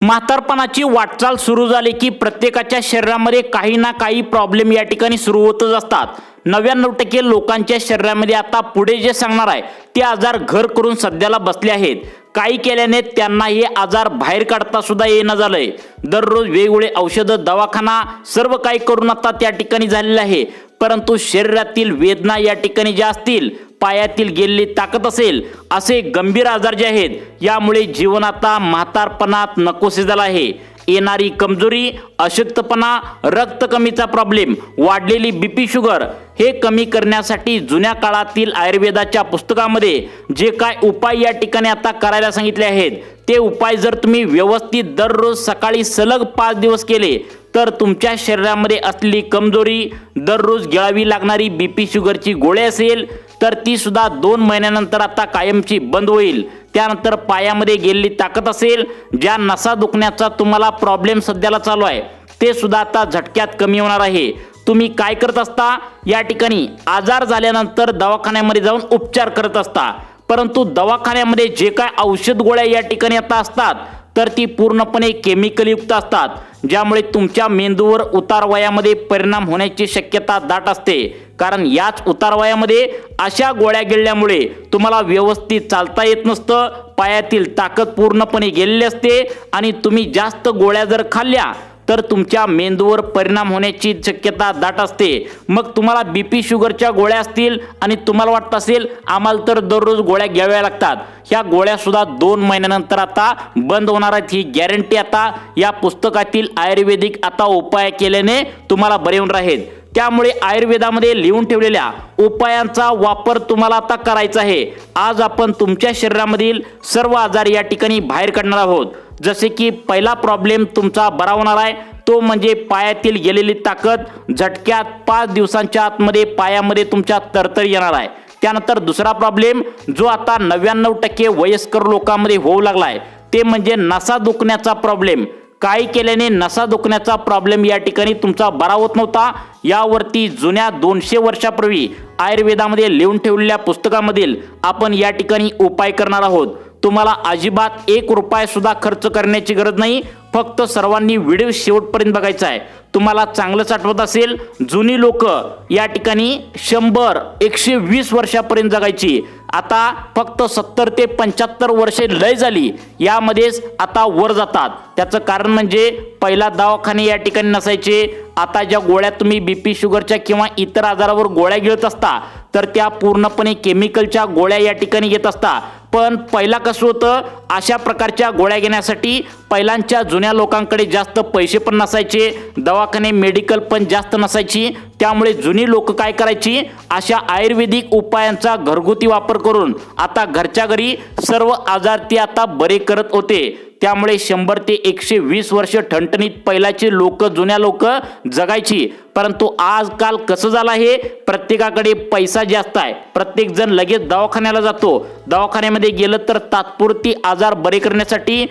म्हातारपणाची वाटचाल सुरू झाली की प्रत्येकाच्या शरीरामध्ये काही ना काही प्रॉब्लेम या ठिकाणी सुरू होतच असतात। 99% लोकांच्या शरीरामध्ये आता पुढे जे सांगणार आहे ते आजार घर करून सध्याला बसले आहेत। काही केल्याने त्यांना हे आजार बाहेर काढता सुद्धा येणं झालंय। दररोज वेगवेगळे औषधं, दवाखाना सर्व काही करून आता त्या ठिकाणी झालेलं आहे, परंतु शरीरातील वेदना या ठिकाणी ज्या असतील, पायातील गेलेली ताकद असेल, असे गंभीर आजार जे आहेत यामुळे जीवन आता म्हातारपणात नकोसे झालं आहे। येणारी कमजोरी, अशक्तपणा, रक्त कमीचा प्रॉब्लेम, वाढलेली बीपी, शुगर हे कमी करण्यासाठी जुन्या काळातील आयुर्वेदाच्या पुस्तकामध्ये जे काय उपाय या ठिकाणी आता करायला सांगितले आहेत ते उपाय जर तुम्ही व्यवस्थित दररोज सकाळी सलग 5 दिवस केले तर तुमच्या शरीरामध्ये असलेली कमजोरी, दररोज गिळावी लागणारी बीपी शुगरची गोळी असेल तर ती सुद्धा 2 महिन्यानंतर आता कायमची बंद होईल। त्यानंतर पायामध्ये गेलेली ताकद असेल, ज्या नसा दुखण्याचा तुम्हाला प्रॉब्लेम सध्याला चालू आहे ते सुद्धा आता झटक्यात कमी होणार आहे। तुम्ही काय करत असता, या ठिकाणी आजार झाल्यानंतर दवाखान्यामध्ये जाऊन उपचार करत असता, परंतु दवाखान्यामध्ये जे काय औषध गोळ्या या ठिकाणी आता असतात तर ती पूर्णपणे केमिकल युक्त असतात, ज्यामुळे तुमच्या मेंदूवर उतार वयामध्ये परिणाम होण्याची शक्यता दाट असते। कारण याच उतार वयामध्ये अशा गोळ्या गिळल्यामुळे तुम्हाला व्यवस्थित चालता येत नसतं, पायातील ताकद पूर्णपणे गेलेली असते आणि तुम्ही जास्त गोळ्या जर खाल्ल्या तर तुमच्या मेंदूवर परिणाम होण्याची शक्यता दाट असते। मग तुम्हाला बीपी शुगरच्या गोळ्या असतील आणि तुम्हाला वाटत असेल आम्हाला तर दररोज गोळ्या घ्याव्या लागतात, ह्या गोळ्या सुद्धा 2 महिन्यानंतर आता बंद होणार आहेत। ही गॅरंटी आता या पुस्तकातील आयुर्वेदिक आता उपाय केल्याने तुम्हाला बरे होणार आहेत। त्यामुळे आयुर्वेदामध्ये लिहून ठेवलेल्या उपायांचा वापर तुम्हाला आता करायचा आहे। आज आपण तुमच्या शरीरामधील सर्व आजार या ठिकाणी बाहेर काढणार आहोत। जसे की पहिला प्रॉब्लेम तुमचा बरा होणार आहे तो म्हणजे पायातील गेलेली ताकद। झटक्यात 5 दिवसांच्या आतमध्ये पायामध्ये तुमच्या तरतरी येणार आहे। त्यानंतर दुसरा प्रॉब्लेम जो आता 99% वयस्कर लोकांमध्ये होऊ लागलाय ते म्हणजे नसा दुखण्याचा प्रॉब्लेम। काय केल्याने नसा दुखण्याचा प्रॉब्लेम या ठिकाणी तुमचा बरा होत नव्हता, यावरती जुन्या 200 वर्षापूर्वी आयुर्वेदामध्ये लिहून ठेवलेल्या पुस्तकामधील आपण या ठिकाणी उपाय करणार आहोत। तुम्हाला अजिबात 1 रुपया सुद्धा खर्च करण्याची गरज नाही, फक्त सर्वांनी व्हिडिओ शेवटपर्यंत बघायचा आहे। तुम्हाला चांगलंच आठवत असेल, जुनी लोक या ठिकाणी 100, 120 वर्षापर्यंत जगायची, आता फक्त 70 ते 75 वर्षे लय झाली, यामध्येच आता वर जातात। त्याचं कारण म्हणजे पहिला दवाखाने या ठिकाणी नसायचे। आता ज्या गोळ्या तुम्ही बीपी शुगरच्या किंवा इतर आजारावर गोळ्या घेत असता तर त्या पूर्णपणे केमिकलच्या गोळ्या या ठिकाणी घेत असता। पण पहिला कसं होतं, अशा प्रकारच्या गोळ्या घेण्यासाठी पहिलांच्या जुन्या लोकांकडे जास्त पैसे पण नसायचे, दवाखाने मेडिकल पण जास्त नसायची, त्यामुळे जुनी लोक काय करायची, अशा आयुर्वेदिक उपायांचा घरगुती वापर करून आता घरच्या घरी सर्व आजार ते आता बरे करत होते। त्यामुळे 100 ते 120 वर्ष ठणठणीत पहिलाचे लोक, जुन्या लोक जगायची। परंतु आजकाल कसं झालं आहे, प्रत्येकाकडे पैसा जास्त आहे, प्रत्येक जण लगेच दवाखान्याला जातो। दवाखान्यामध्ये गेलं तर तात्पुरती आजार बरे करण्यासाठी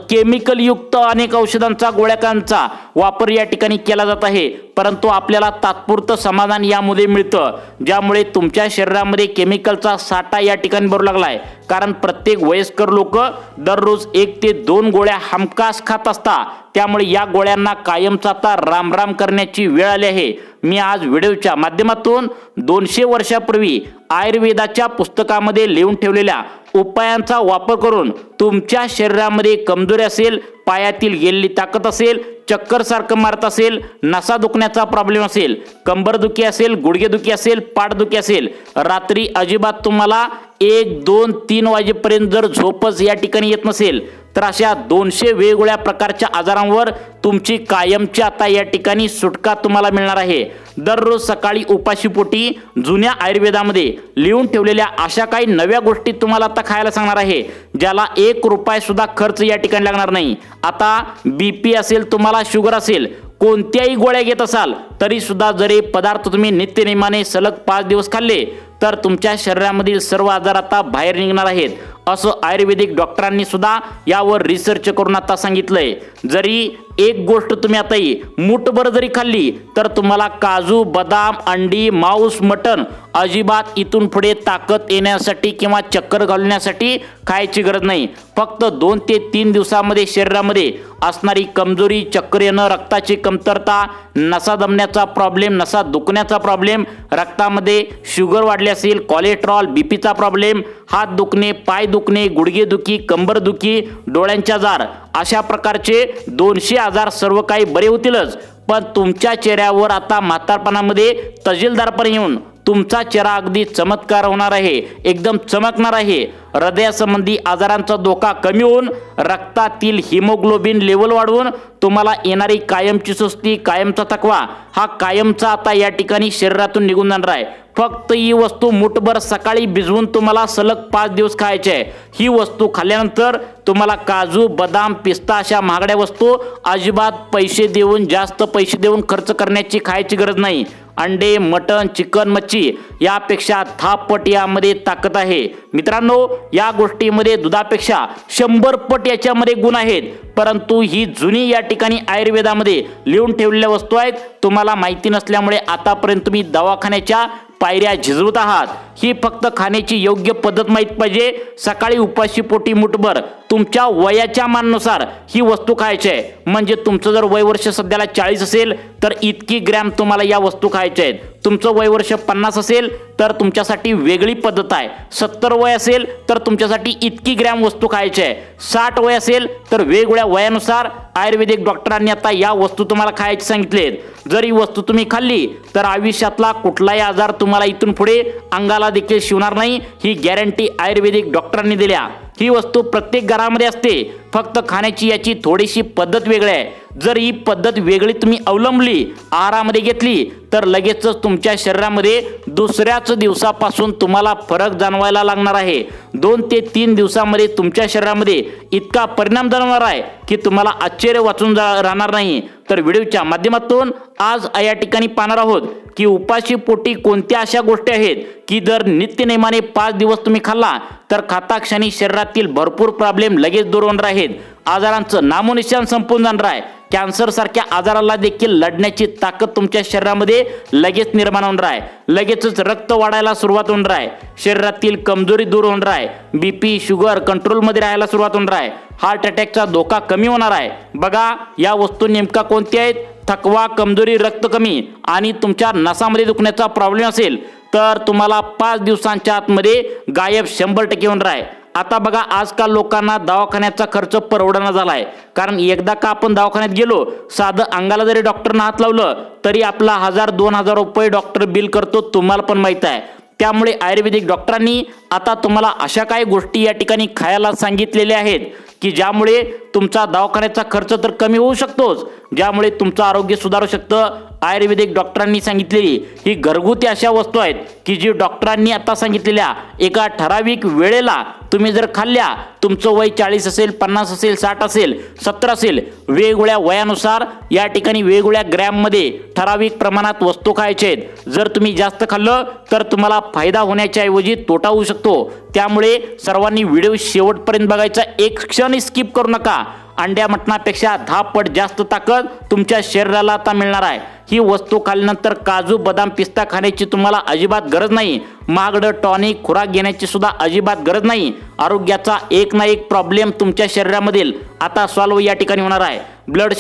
केमिकल युक्त अनेक औषधांचा, गोळ्यांचा वापर या ठिकाणी केला जात आहे, परंतु आपल्याला तात्पुरतं समाधान यामध्ये मिळतं, ज्यामुळे तुमच्या शरीरामध्ये केमिकलचा साठा या ठिकाणी भरू लागलाय। कारण प्रत्येक वयस्कर लोक दररोज 1 ते 2 गोळ्या हमखास खात असतात, त्यामुळे या गोळ्यांना कायमचा आता रामराम करण्याची वेळ आली आहे। मी आज व्हिडिओच्या माध्यमातून 200 वर्षापूर्वी आयुर्वेदाच्या पुस्तकामध्ये लिहून ठेवलेल्या उपायांचा वापर करून तुमच्या शरीरामध्ये कमजोरी असेल, पायातील गेलेली ताकद असेल, चक्कर सारखं मारत असेल, नसा दुखण्याचा प्रॉब्लेम असेल, कंबरदुखी असेल, गुडघेदुखी असेल, पाठदुखी असेल, रात्री अजिबात तुम्हाला 1, 2, 3 वाजेपर्यंत जर झोपच या ठिकाणी येत नसेल तर अशा 200 वेगवेगळ्या प्रकारच्या आजारांवर तुमची कायमची आता या ठिकाणी सुटका तुम्हाला मिळणार आहे। दररोज सकाळी उपाशीपोटी जुन्या आयुर्वेदामध्ये लिहून ठेवलेल्या अशा काही नव्या गोष्टी तुम्हाला आता खायला सांगणार आहे, ज्याला 1 रुपया सुद्धा खर्च या ठिकाणी लागणार नाही। आता बीपी असेल, तुम्हाला शुगर असेल, कोणत्याही गोळ्या घेत असाल तरी सुद्धा जर हे पदार्थ तुम्ही नित्यनेमाने सलग 5 दिवस खाल्ले तर तुमच्या शरीरामधील सर्व आजार आता बाहेर निघणार आहेत, असं आयुर्वेदिक डॉक्टरांनी सुद्धा यावर रिसर्च करून आता सांगितलंय। जरी एक गोष्ट तुम्ही आता ही मूठभर जरी खाल्ली तर तुम्हाला काजू, बदाम, अंडी, मांस, मटण अजिबात इथून पुढे ताकद येण्यासाठी किंवा चक्कर घालण्यासाठी खायची गरज नाही। फक्त 2 ते 3 दिवसामध्ये शरीरामध्ये असणारी कमजोरी, चक्कर येणं, रक्ताची कमतरता, नसा दमण्याचा प्रॉब्लेम, नसा दुखण्याचा प्रॉब्लेम, रक्तामध्ये शुगर वाढली असेल, कोलेस्ट्रॉल, बीपीचा प्रॉब्लेम, हात दुखणे, पाय दुखणे, गुडघेदुखी, कंबरदुखी, डोळ्यांचे आजार, अशा प्रकारचे 200 आजार सर्व काही बरे होतीलच। पण तुमच्या चेहऱ्यावर आता म्हातारपणामध्ये तजेलदारपण येऊन तुमचा चेहरा अगदी चमत्कार होणार आहे, एकदम चमकणार आहे। हृदयासंबंधी आजारांचा धोका कमी होऊन रक्तातील हिमोग्लोबिन लेवल वाढवून तुम्हाला येणारी कायमची सुस्ती, कायमचा थकवा हा कायमचा आता या ठिकाणी शरीरातून निघून जाणार आहे। फक्त ही वस्तू मुठभर सकाळी भिजवून तुम्हाला सलग 5 दिवस खायची आहे। ही वस्तू खाल्ल्यानंतर तुम्हाला काजू, बदाम, पिस्ता अशा महागड्या वस्तू अजिबात पैसे देऊन, जास्त पैसे देऊन खर्च करण्याची खायची गरज नाही। अंडे, मटण, चिकन, मच्छी यापेक्षा 10 पट यामध्ये ताकद आहे। मित्रांनो, या गोष्टीमध्ये दुधापेक्षा 100 पट याच्यामध्ये गुण आहेत, परंतु ही जुनी या ठिकाणी आयुर्वेदामध्ये लिहून ठेवलेल्या वस्तू आहेत। तुम्हाला माहिती नसल्यामुळे आतापर्यंत तुम्ही दवाखान्याच्या पायऱ्या झिजवत आहात। ही फक्त खाण्याची योग्य पद्धत माहीत पाहिजे। सकाळी उपाशी पोटी मुठभर तुमच्या वयाच्या मानानुसार ही वस्तू खायची आहे। म्हणजे तुमचं जर वय वर्ष सध्याला 40 असेल तर इतकी ग्रॅम तुम्हाला या वस्तू खायच्या आहेत। तुमचं वय वर्ष 50 असेल तर तुमच्यासाठी वेगळी पद्धत आहे। 70 वय असेल तर तुमच्यासाठी इतकी ग्रॅम वस्तू खायची आहे। 60 वय असेल तर वेगवेगळ्या वयानुसार आयुर्वेदिक डॉक्टरांनी आता या वस्तू तुम्हाला खायची सांगितलेत। जर ही वस्तू तुम्ही खाल्ली तर आयुष्यातला कुठलाही आजार तुम्हाला इथून पुढे अंगाला देखील शिवणार नाही, ही गॅरंटी आयुर्वेदिक डॉक्टरांनी दिल्या। ही वस्तू प्रत्येक घरामध्ये असते, फक्त खाण्याची याची थोडीशी पद्धत वेगळी आहे। जर ही पद्धत वेगळी तुम्ही अवलंबली, आहारामध्ये घेतली तर लगेचच तुमच्या शरीरामध्ये दुसऱ्याच दिवसापासून तुम्हाला फरक जाणवायला लागणार आहे। 2 ते 3 दिवसामध्ये तुमच्या शरीरामध्ये इतका परिणाम जाणवणार आहे की तुम्हाला आश्चर्य वाचून राहणार नाही। तर व्हिडिओच्या माध्यमातून आज या ठिकाणी पाहणार आहोत की उपाशी पोटी कोणत्या अशा गोष्टी आहेत की जर नित्यनेमाने 5 दिवस तुम्ही खाल्ला तर खाताक्षणी शरीरातील भरपूर प्रॉब्लेम लगेच दूर होणार आहेत। आजारांचं नामोनिशाण संपून जाणार आहे। कॅन्सर सारख्या आजाराला देखील लढण्याची ताकद तुमच्या शरीरामध्ये लगेच निर्माण होणार आहे। लगेचच रक्त वाढायला सुरुवात होणार आहे। शरीरातील कमजोरी दूर होणार आहे। बीपी, शुगर कंट्रोलमध्ये राहायला सुरुवात होणार आहे। हार्ट अटॅकचा धोका कमी होणार आहे। बघा, या वस्तू नेमका कोणत्या आहेत? थकवा, कमजोरी, रक्त कमी आणि तुमच्या नसामध्ये दुखण्याचा प्रॉब्लेम असेल तर तुम्हाला 5 दिवसांच्या आतमध्ये गायब 100% होणार आहे। आता बघा, आजकाल लोकांना दवाखान्याचा खर्च परवडणं झालाय, कारण एकदा का आपण दवाखान्यात गेलो, साधं अंगाला जरी डॉक्टरनं हात लावलं तरी आपला 1000-2000 रुपये डॉक्टर बिल करतो, तुम्हाला पण माहित आहे। त्यामुळे आयुर्वेदिक डॉक्टरांनी आता तुम्हाला अशा काही गोष्टी या ठिकाणी खायला सांगितलेल्या आहेत की ज्यामुळे तुमचा दवाखान्याचा खर्च तर कमी होऊ शकतोच, ज्यामुळे तुमचं आरोग्य सुधारू शकतं। आयुर्वेदिक डॉक्टरांनी सांगितलेली ही घरगुती अशा वस्तू आहेत की जी डॉक्टरांनी आता सांगितलेल्या एका ठराविक वेळेला तुम्ही जर खाल्ल्या, तुमचं वय 40 असेल, 50 असेल, 60 असेल, 70 असेल, वेगवेगळ्या वयानुसार या ठिकाणी वेगवेगळ्या ग्रॅममध्ये ठराविक प्रमाणात वस्तू खायच्या आहेत। जर तुम्ही जास्त खाल्लं तर तुम्हाला फायदा होण्याच्या ऐवजी तोटा होऊ शकतो। त्यामुळे सर्वांनी व्हिडिओ शेवटपर्यंत बघायचा, एक क्षण स्किप करू नका। अंड्या मटणापेक्षा 10 पट जास्त ताकद तुमच्या शरीराला आता मिळणार आहे। ही वस्तू खाल्ल्यानंतर काजू, बदाम, पिस्ता खाण्याची तुम्हाला अजिबात गरज नाही। महागडं टॉनिक खुराक घेण्याची सुद्धा अजिबात गरज नाही। आरोग्याचा एक ना एक प्रॉब्लेम तुमच्या शरीरामधील आता सॉल्व्ह या ठिकाणी होणार आहे। ब्लड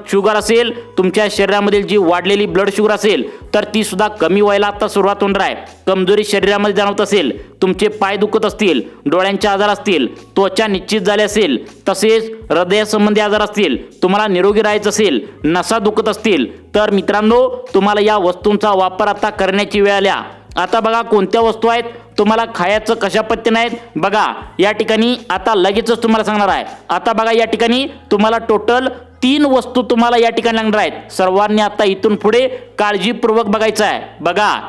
शुगर असेल, तुमच्या शरीरामधील जी वाढलेली ब्लड शुगर असेल तर ती सुद्धा कमी व्हायला आता सुरुवात होणार आहे। कमजोरी शरीरामध्ये जाणवत असेल, तुमचे पाय दुखत असतील, डोळ्यांचे आजार असतील, त्वचा निश्चित झाली असेल, तसेच हृदयासंबंधी आजार असतील, तुम्हाला निरोगी राहायचं असेल, नसा दुखत असतील तर मित्रांनो, तुम्हाला या वस्तूंचा वापर आता करण्याची वेळ आल्या। आता बघा कोणत्या वस्तू आहेत, तुम्हाला खायचं कशा पद्धतीने आहेत बघा, या ठिकाणी आता लगेचच तुम्हाला सांगणार आहे। आता बघा, या ठिकाणी तुम्हाला टोटल 3 वस्तू तुम्हाला या ठिकाणी लागणार आहेत। सर्वांनी आता इथून पुढे काळजीपूर्वक बघायचं आहे। बघा,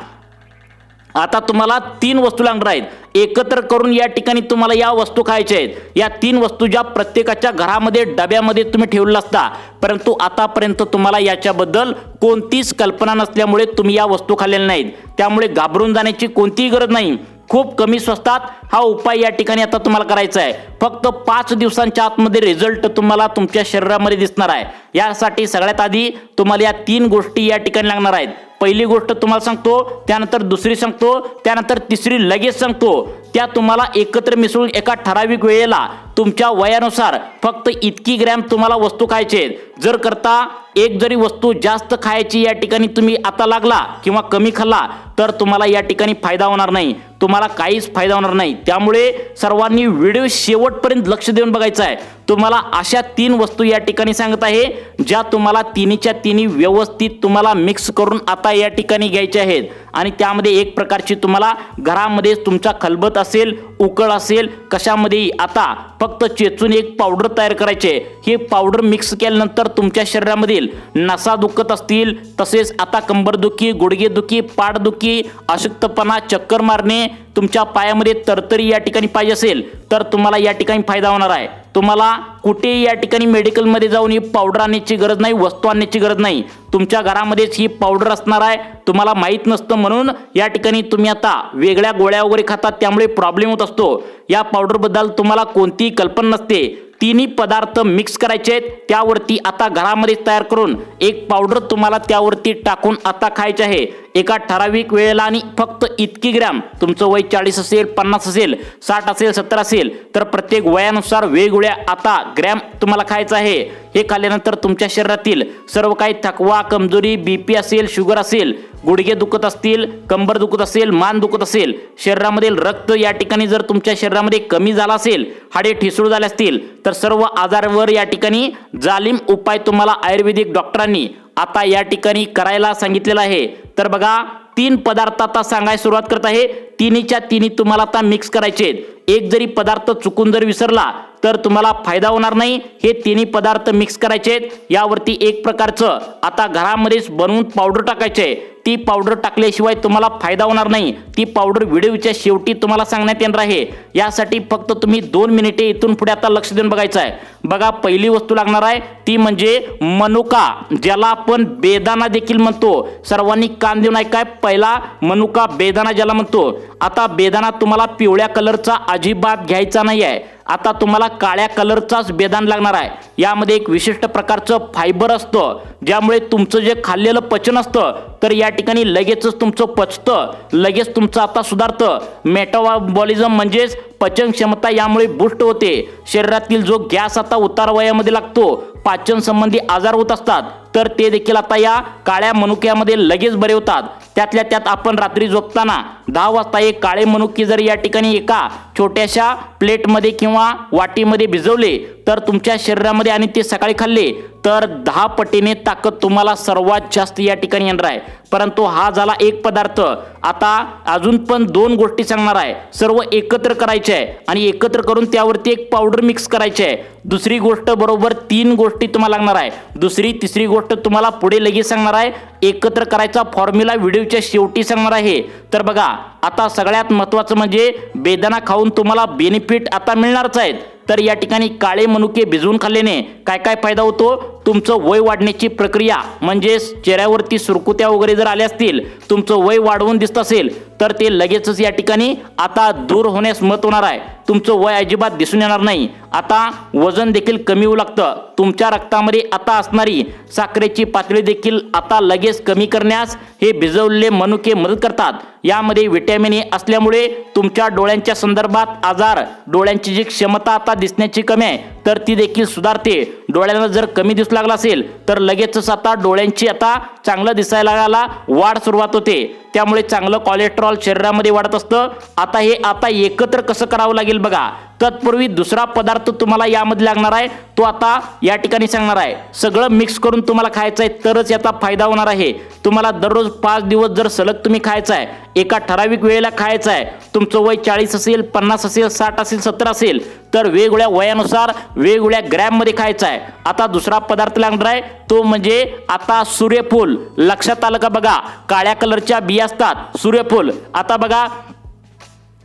आता तुम्हाला 3 वस्तू लागणार आहेत एकत्र करून या ठिकाणी तुम्हाला या वस्तू खायच्या आहेत। या 3 वस्तू ज्या प्रत्येकाच्या घरामध्ये डब्यामध्ये तुम्ही ठेवलेला असता, परंतु आतापर्यंत तुम्हाला याच्याबद्दल कोणतीच कल्पना नसल्यामुळे तुम्ही या वस्तू खाल्लेल्या नाहीत। त्यामुळे घाबरून जाण्याची कोणतीही गरज नाही। खूप कमी स्वस्तात हा उपाय या ठिकाणी आता तुम्हाला करायचा आहे। फक्त 5 दिवसांच्या आतमध्ये रिझल्ट तुम्हाला तुमच्या शरीरामध्ये दिसणार आहे। यासाठी सगळ्यात आधी तुम्हाला या 3 गोष्टी या ठिकाणी लागणार आहेत। पहिली गोष्ट तुम्हाला सांगतो, त्यानंतर दुसरी सांगतो, त्यानंतर तिसरी लगेच सांगतो। त्या तुम्हाला एकत्र मिसळून एका ठराविक वेळेला तुमच्या वयानुसार फक्त इतकी ग्रॅम तुम्हाला वस्तू खायची आहेत। जर करता एक जरी वस्तू जास्त खायची या ठिकाणी तुम्ही आता लागला किंवा कमी खाल्ला तर तुम्हाला या ठिकाणी फायदा होणार नाही, तुम्हाला काहीच फायदा होणार नाही। त्यामुळे सर्वांनी व्हिडिओ शेवटपर्यंत लक्ष देऊन बघायचा आहे। तुम्हाला अशा 3 वस्तू या ठिकाणी सांगत आहे ज्या तुम्हाला तिन्हीच्या तिन्ही व्यवस्थित तुम्हाला मिक्स करून आता या ठिकाणी घ्यायचे आहेत। आणि त्यामध्ये एक प्रकारची तुम्हाला घरामध्ये तुमचा खलबत असेल, उकळ असेल, कशामध्येही आता फक्त चेचून एक पावडर तयार करायचे। हे पावडर मिक्स केल्यानंतर तुमच्या शरीरामधील नसा दुखत असतील, तसेच आता कंबरदुखी, गुडघेदुखी, पाठदुखी, अशक्तपणा, चक्कर मारणे, तुमच्या पायामध्ये तरतरी या ठिकाणी पाहिजे असेल तर तुम्हाला या ठिकाणी फायदा होणार आहे। तुम्हाला कुठेही या ठिकाणी मेडिकलमध्ये जाऊन ही पावडर आणण्याची गरज नाही, वस्तू आणण्याची गरज नाही। तुमच्या घरामध्येच ही पावडर असणार आहे। तुम्हाला माहीत नसतं म्हणून या ठिकाणी तुम्ही आता वेगळ्या गोळ्या वगैरे खातात, त्यामुळे प्रॉब्लेम होत असतो। या पावडरबद्दल तुम्हाला कोणतीही कल्पना नसते। तिन्ही पदार्थ मिक्स करायचे आहेत, त्यावरती आता घरामध्ये तयार करून एक पावडर तुम्हाला त्यावरती टाकून आता खायचे आहे एका ठराविक वेळेला। आणि फक्त इतकी ग्रॅम, तुमचं वय 40 असेल, 50 असेल, 60 असेल, 70 असेल तर प्रत्येक वयानुसार वेगवेगळ्या आता ग्रॅम तुम्हाला खायचं आहे। हे खाल्ल्यानंतर तुमच्या शरीरातील सर्व काही थकवा, कमजोरी, बीपी असेल, शुगर असेल, गुडघे दुखत असतील, कंबर दुखत असेल, मान दुखत असेल, शरीरामधील रक्त या ठिकाणी जर तुमच्या शरीरामध्ये कमी झाला असेल, हाडे ठिसूळ झाले असतील तर सर्व आजारावर या ठिकाणी जालिम उपाय तुम्हाला आयुर्वेदिक डॉक्टरांनी आता या ठिकाणी करायला सांगितलेलं आहे। तर बघा 3 पदार्थ आता सांगायला सुरुवात करत आहे। तिन्हीच्या तिन्ही तुम्हाला आता मिक्स करायचे आहेत। एक जरी पदार्थ चुकून जर विसरला तर तुम्हाला फायदा होणार नाही। हे तिन्ही पदार्थ मिक्स करायचे आहेत। यावरती एक प्रकारचं आता घरामध्येच बनवून पावडर टाकायचे आहे। ती पावडर टाकल्याशिवाय तुम्हाला फायदा होणार नाही। ती पावडर व्हिडिओच्या शेवटी तुम्हाला सांगण्यात येणार आहे। यासाठी फक्त तुम्ही 2 मिनिटे इथून पुढे आता लक्ष देऊन बघायचं आहे। बघा पहिली वस्तू लागणार आहे ती म्हणजे मनुका, ज्याला आपण बेदाना देखील म्हणतो। सर्वांनी कान देऊन ऐकाय, पहिला मनुका बेदाना ज्याला म्हणतो। आता बेदाना तुम्हाला पिवळ्या कलरचा अजिबात घ्यायचा नाही आहे। आता तुम्हाला काळ्या कलरचाच बेदाना लागणार आहे। यामध्ये एक विशिष्ट प्रकारचं फायबर असतं, ज्यामुळे तुमचं जे खाल्लेलं पचन असतं तर या ठिकाणी लगेचच तुमचं पचतं, लगेच तुमचं आता सुधारतं। मेटाबॉलिझम म्हणजेच पचन क्षमता यामुळे बूस्ट होते। शरीरातील जो गॅस आता उतार वयामध्ये लागतो, पाचन संबंधी आजार होत असतात तर ते देखील आता या काळ्या मनुक्यामध्ये लगेच बरे होतात। त्यातल्या त्यात आपण रात्री झोपताना 10 वाजता एक काळे मनुके जर या ठिकाणी एका छोट्याशा प्लेटमध्ये किंवा वाटीमध्ये भिजवले तर तुमच्या शरीरामध्ये आणि ते सकाळी खाल्ले तर 10 पटीने ताकद तुम्हाला सर्वात जास्त या ठिकाणी येणार आहे। परंतु हा झाला एक पदार्थ। आता अजून पण 2 गोष्टी सांगणार आहे, सर्व एकत्र करायचे आहे आणि एकत्र करून त्यावरती एक पावडर मिक्स करायची आहे। दुसरी गोष्ट बरोबर 3 गोष्टी तुम्हाला लागणार आहे। दुसरी तिसरी गोष्ट तुम्हाला पुढे लगेच सांगणार आहे। एकत्र करायचा फॉर्म्युला व्हिडिओच्या शेवटी सांगणार आहे। तर बघा आता सगळ्यात महत्त्वाचं म्हणजे बेदाना खाऊन तुम्हाला बेनिफिट आता मिळणारच आहेत। तर या ठिकाणी काळे मनुके भिजवून खाल्ल्याने काय काय फायदा होतो, तुमचं वय वाढण्याची प्रक्रिया म्हणजे चेहऱ्यावरती सुरकुत्या वगैरे जर आल्या असतील, तुमचं वय वाढवून दिसत असेल तर ते लगेचच या ठिकाणी आता दूर होण्यास मदत होणार आहे। तुमचं वय अजिबात दिसून येणार नाही। आता वजन देखील कमी होऊ लागतं। तुमच्या रक्तामध्ये आता असणारी साखरेची पातळी देखील आता लगेच कमी करण्यास हे भिजवलेले मनुके मदत करतात। यामध्ये व्हिटॅमिन ए असल्यामुळे तुमच्या डोळ्यांच्या संदर्भात आजार, डोळ्यांची जी क्षमता आता दिसण्याची कमी आहे तर ती देखील सुधारते। डोळ्यांना जर कमी दिसू लागला असेल तर लगेचच आता डोळ्यांची आता चांगलं दिसायला लागला वाढ सुरुवात होते। त्यामुळे चांगलं कोलेस्ट्रॉल शरीरामध्ये वाढत असतं। आता हे आता एकत्र कसं करावं लागेल बघा। तत्पूर्वी दुसरा पदार्थ तुम्हाला यामध्ये लागणार आहे, तो आता या ठिकाणी सांगणार आहे। सगळं मिक्स करून तुम्हाला खायचं आहे तरच याचा फायदा होणार आहे। तुम्हाला दररोज 5 दिवस जर सलग तुम्ही खायचं आहे, एका ठराविक वेळेला खायचं आहे, तुमचं वय 40 असेल, 50 असेल, 60 असेल, 70 असेल तर वेगवेगळ्या वयानुसार वेगवेगळ्या ग्रॅममध्ये खायचा आहे। आता दुसरा पदार्थ लागणार आहे तो म्हणजे आता सूर्यफूल। लक्षात आलं का बघा, काळ्या कलरच्या बिया असतात सूर्यफूल। आता बघा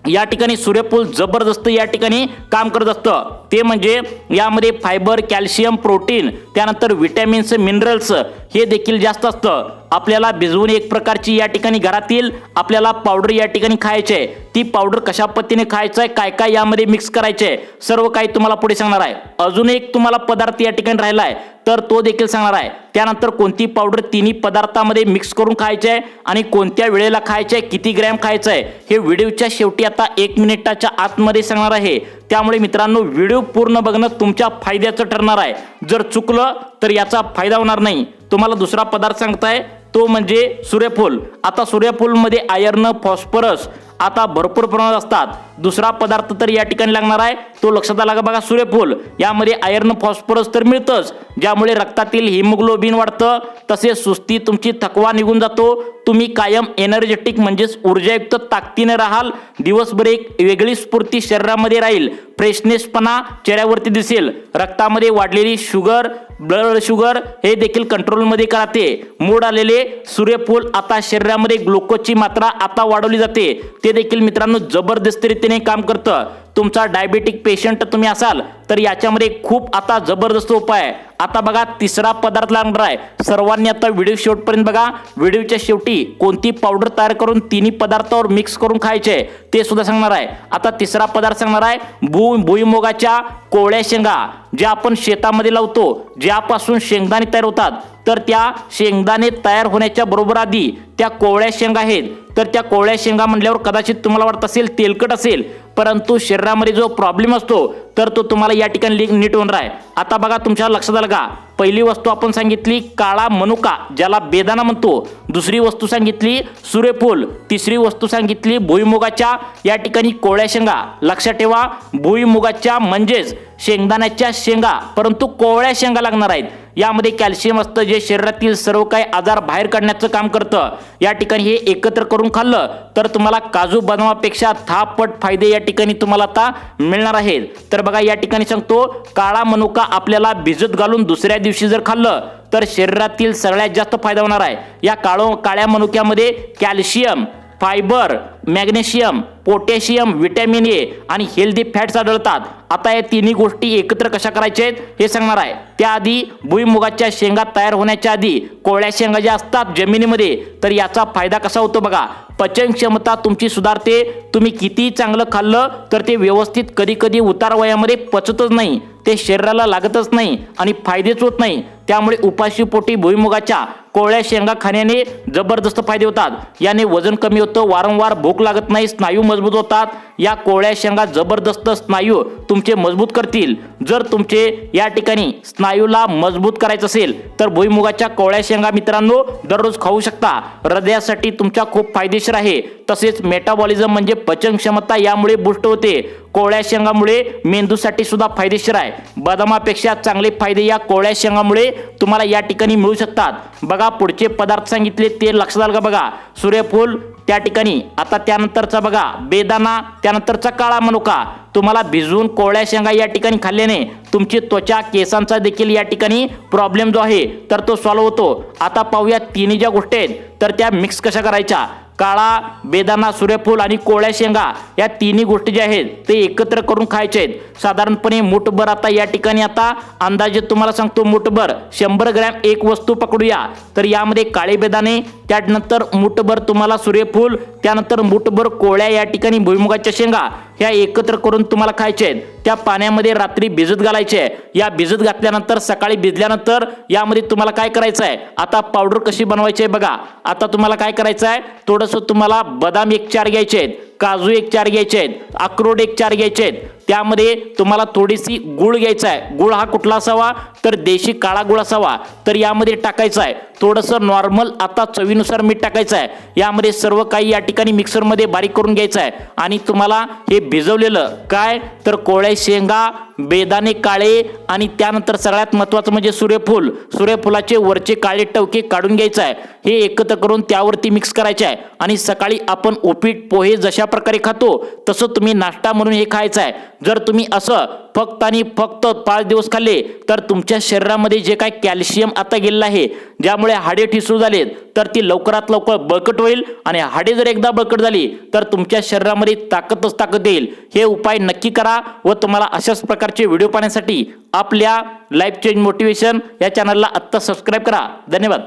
या ठिकाणी सूर्यफूल जबरदस्त या ठिकाणी काम करत असतं, ते म्हणजे यामध्ये फायबर, कॅल्शियम, प्रोटीन, त्यानंतर विटॅमिन्स, मिनरल्स हे देखील जास्त असतं। आपल्याला भिजवून एक प्रकारची या ठिकाणी घरातील आपल्याला पावडर या ठिकाणी खायची आहे। ती पावडर कशा पद्धतीने खायचं आहे, काय काय यामध्ये मिक्स करायचे आहे, सर्व काही तुम्हाला पुढे सांगणार आहे। अजून एक तुम्हाला पदार्थ या ठिकाणी राहिला आहे तर तो देखील सांगणार आहे। त्यानंतर कोणती पावडर तिन्ही पदार्थामध्ये मिक्स करून खायची आहे आणि कोणत्या वेळेला खायचे आहे, किती ग्रॅम खायचं आहे, हे व्हिडिओच्या शेवटी आता 1 मिनिटाच्या आतमध्ये सांगणार आहे। त्यामुळे मित्रांनो व्हिडिओ पूर्ण बघणं तुमच्या फायद्याचं ठरणार आहे। जर चुकलं तर याचा फायदा होणार नाही। तुम्हाला दुसरा पदार्थ सांगताय तो म्हणजे सूर्यफूल। आता सूर्यफूलमध्ये आयर्न, फॉस्फरस आता भरपूर प्रमाणात असतात। दुसरा पदार्थ तर या ठिकाणी लागणार आहे तो लक्षात आला का बघा, सूर्यफूल। यामध्ये आयर्न, फॉस्फरस तर मिळतंच, ज्यामुळे रक्तातील हिमोग्लोबिन वाढतं, तसेच सुस्ती तुमची, थकवा निघून जातो, तुम्ही कायम एनर्जेटिक म्हणजेच ऊर्जायुक्त ताकदीने राहाल। दिवसभर एक वेगळी स्फूर्ती शरीरामध्ये राहील, फ्रेशनेसपणा चेहऱ्यावरती दिसेल। रक्तामध्ये वाढलेली शुगर, ब्लड शुगर हे देखील कंट्रोलमध्ये राहते। मूड आलेले सूर्यफूल आता शरीरामध्ये ग्लुकोजची मात्रा आता वाढवली जाते, ते देखील मित्रांनो जबरदस्त रीतीने काम करतं। तुमचा डायबिटिक पेशंट तुम्ही असाल तर याच्यामध्ये खूप आता जबरदस्त उपाय आहे। आता बघा तिसरा पदार्थ लागणार आहे। सर्वांनी आता व्हिडिओ शेवटपर्यंत बघा। व्हिडिओच्या शेवटी कोणती पावडर तयार करून तिन्ही पदार्थावर मिक्स करून खायचे ते सुद्धा सांगणार आहे। आता तिसरा पदार्थ सांगणार आहे भुईमुगाच्या कोवळ्या शेंगा, ज्या आपण शेतामध्ये लावतो, ज्यापासून शेंगदाणे तयार होतात, तर त्या शेंगदाणे तयार होण्याच्या बरोबर आधी त्या कोवळ्या शेंगा आहेत। तर त्या कोवळ्या शेंगा म्हणल्यावर कदाचित तुम्हाला वाटत असेल तेलकट असेल, परंतु शरीरामध्ये जो प्रॉब्लेम असतो तर तो तुम्हाला या ठिकाणी नीट होणार आहे। आता बघा तुमच्या लक्षात आलं का, पहिली वस्तू आपण सांगितली काळा मनुका, ज्याला बेदाना म्हणतो। दुसरी वस्तू सांगितली सूर्यफूल, तिसरी वस्तू सांगितली भुईमुगाच्या या ठिकाणी कोवळ्या शेंगा। लक्षात ठेवा, भुईमुगाच्या म्हणजेच शेंगदाण्याच्या शेंगा, परंतु कोवळ्या शेंगा लागणार आहेत। यामध्ये कॅल्शियम असतं, जे शरीरातील सर्व काही आजार बाहेर काढण्याचं काम करतं। या ठिकाणी हे एकत्र करून खाल्लं तर तुम्हाला काजू बदामापेक्षा 10 पट फायदे या ठिकाणी तुम्हाला आता मिळणार आहेत। तर बघा या ठिकाणी सांगतो, काळा मनुका आपल्याला भिजत घालून दुसऱ्या दिवशी जर खाल्लं तर शरीरातील सगळ्यात जास्त फायदा होणार आहे। या काळ्या मनुक्यामध्ये calcium, fibre, magnesium, potassium, vitamin A आणि हेल्दी फॅट्स आढळतात। आता या तिन्ही गोष्टी एकत्र कशा करायच्या आहेत हे सांगणार आहे। त्याआधी भुईमुगाच्या शेंगा तयार होण्याच्या आधी कोवळ्या शेंगा ज्या असतात जमिनीमध्ये, तर याचा फायदा कसा होतो बघा, पचन क्षमता तुमची सुधारते। तुम्ही किती चांगलं खाल्लं तर ते व्यवस्थित कधी कधी उतार वयामध्ये पचतच नाही, ते शरीराला लागतच नाही आणि फायदेच होत नाही। त्यामुळे उपाशी पोटी भुईमुगाच्या कोवळ्या शेंगा खाण्याने जबरदस्त फायदे होतात। याने वजन कमी होतं, वारंवार भूक लागत नाही, स्नायू मजबूत होतात। या कोवळ्या शेंगा जबरदस्त स्नायू तुमचे मजबूत करतील। जर तुमचे या ठिकाणी स्नायूला मजबूत करायचं असेल तर भुईमुगाच्या कोवळ्या शेंगा मित्रांनो दररोज खाऊ शकता। हृदयासाठी तुमच्या खूप फायदेशीर आहे। तसेच मेटाबॉलिझम म्हणजे पचन क्षमता यामुळे बूस्ट होते। कोवळ्या शेंगामुळे मेंदूसाठी सुद्धा फायदेशीर आहे। बदामापेक्षा चांगले फायदे या कोवळ्या शेंगामुळे तुम्हाला या ठिकाणी मिळू शकतात। बघा पुढचे पदार्थ सांगितले ते लक्षात आलं का बघा, सूर्यफूल त्या ठिकाणी, आता त्यानंतरचा बघा बेदाना, त्यानंतरचा काळा मनुका। तुम्हाला भिजवून कोवळ्या शेंगा या ठिकाणी खाल्ल्याने तुमची त्वचा, केसांचा देखील या ठिकाणी प्रॉब्लेम जो आहे तर तो सॉल्व्ह होतो। आता पाहूया तिन्ही ज्या गोष्टी आहेत तर त्या मिक्स कशा करायच्या। काळा, बेदाना, सूर्यफूल आणि कोवळ्या शेंगा या तिन्ही गोष्टी ज्या आहेत ते एकत्र करून खायचे आहेत। साधारणपणे मुठभर, आता या ठिकाणी आता अंदाजे तुम्हाला सांगतो मुठभर 100 ग्रॅम एक वस्तू पकडूया। तर यामध्ये काळे बेदाणे, त्यानंतर मुठभर तुम्हाला सूर्यफूल, त्यानंतर मुठभर कोवळ्या या ठिकाणी भुईमुगाच्या शेंगा ह्या एकत्र करून तुम्हाला खायचे आहेत। त्या पाण्यामध्ये रात्री भिजत घालायचे आहे। या भिजत घातल्यानंतर सकाळी भिजल्यानंतर यामध्ये तुम्हाला काय करायचं आहे, आता पावडर कशी बनवायची आहे बघा। आता तुम्हाला काय करायचं आहे, थोडंसं तुम्हाला बदाम 1 4 घ्यायचे आहेत, काजू 1 4 घ्यायचे आहेत, अक्रोड 1 4 घ्यायचे आहेत। त्यामध्ये तुम्हाला थोडीशी गुळ घ्यायचा आहे। गुळ हा कुठला असावा तर देशी काळा गुळ असावा। तर यामध्ये टाकायचं आहे थोडंसं नॉर्मल, आता चवीनुसार मीठ टाकायचं आहे। यामध्ये सर्व काही या ठिकाणी मिक्सरमध्ये बारीक करून घ्यायचं आहे आणि तुम्हाला हे भिजवलेलं काय तर कोवळ्या शेंगा, बेदाणे काळे आणि त्यानंतर सगळ्यात महत्त्वाचं म्हणजे सूर्यफूल, सूर्यफुलाचे वरचे काळे टवके काढून घ्यायचं आहे। हे एकत्र करून त्यावरती मिक्स करायचे आहे आणि सकाळी आपण उपीट, पोहे जशा प्रकारे खातो तसं तुम्ही नाश्ता म्हणून हे खायचं आहे. जर तुम्ही असं फक्त आणि फक्त 5 दिवस खाल्ले तर तुमच्या शरीरामध्ये जे काय कॅल्शियम आता गेलेलं आहे, ज्यामुळे हाडे ठिसूळ झालेत, तर ती लवकरात लवकर बळकट होईल आणि हाडे जर एकदा बळकट झाली तर तुमच्या शरीरामध्ये ताकदच ताकद येईल. हे उपाय नक्की करा व तुम्हाला अशाच प्रकारचे व्हिडिओ पाहण्यासाठी आपल्या लाईफ चेंज मोटिवेशन या चॅनलला आत्ता सबस्क्राईब करा. धन्यवाद.